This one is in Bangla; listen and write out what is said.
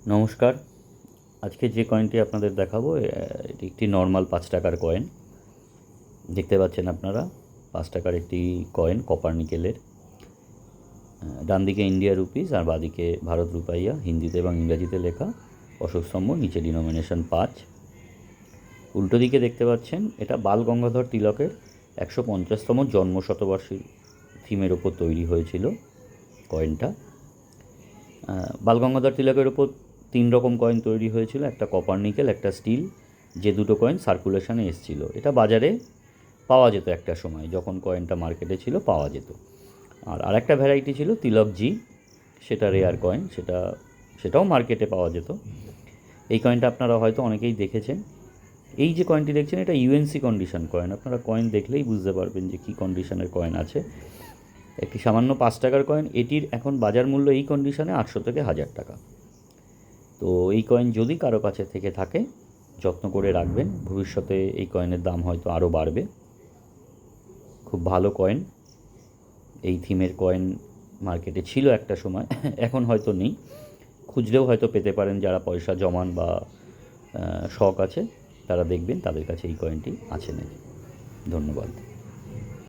নমস্কার। আজকে যে কয়েনটি আপনাদের দেখাবো এটি একটি নর্মাল 5 টাকার কয়েন। দেখতে পাচ্ছেন আপনারা 5 টাকার একটি কয়েন কপার নিকেলের। ডান দিকে ইন্ডিয়া রুপিস আর বাঁদিকে ভারত রুপাইয়া হিন্দিতে এবং ইংরাজিতে লেখা, অশোক স্তম্ভ, নিচে ডিনোমিনেশন 5। উল্টো দিকে দেখতে পাচ্ছেন এটা বাল গঙ্গাধর তিলকের 150তম জন্মশতবার্ষী থিমের ওপর তৈরি হয়েছিল কয়েনটা। বাল গঙ্গাধর তিলকের ওপর 3 রকম কয়েন তৈরি হয়েছিল, একটা কপার নিকেল, একটা স্টিল, যে দুটো কয়েন সার্কুলেশনে এসেছিলো। এটা বাজারে পাওয়া যেত একটা সময়, যখন কয়েনটা মার্কেটে ছিল পাওয়া যেত। আর আরেকটা ভ্যারাইটি ছিল তিলক জি, সেটা রেয়ার কয়েন, সেটাও মার্কেটে পাওয়া যেত। এই কয়েনটা আপনারা হয়তো অনেকেই দেখেছেন। এই যে কয়েনটি দেখছেন এটা ইউএনসি কন্ডিশন কয়েন। আপনারা কয়েন দেখলেই বুঝতে পারবেন যে কী কন্ডিশনের কয়েন আছে। একটি সামান্য 5 টাকার কয়েন, এটির এখন বাজার মূল্য এই কন্ডিশনে 800 থেকে 1000 টাকা। তো এই কয়েন যদি কারো কাছে থেকে থাকে যত্ন করে রাখবেন, ভবিষ্যতে এই কয়েনের দাম হয়তো আরও বাড়বে। খুব ভালো কয়েন। এই থিমের কয়েন মার্কেটে ছিল একটা সময়, এখন হয়তো নেই। খুঁজলেও হয়তো পেতে পারেন, যারা পয়সা জমান বা শখ আছে তারা দেখবেন তাদের কাছে এই কয়েনটি আছে নাকি। ধন্যবাদ।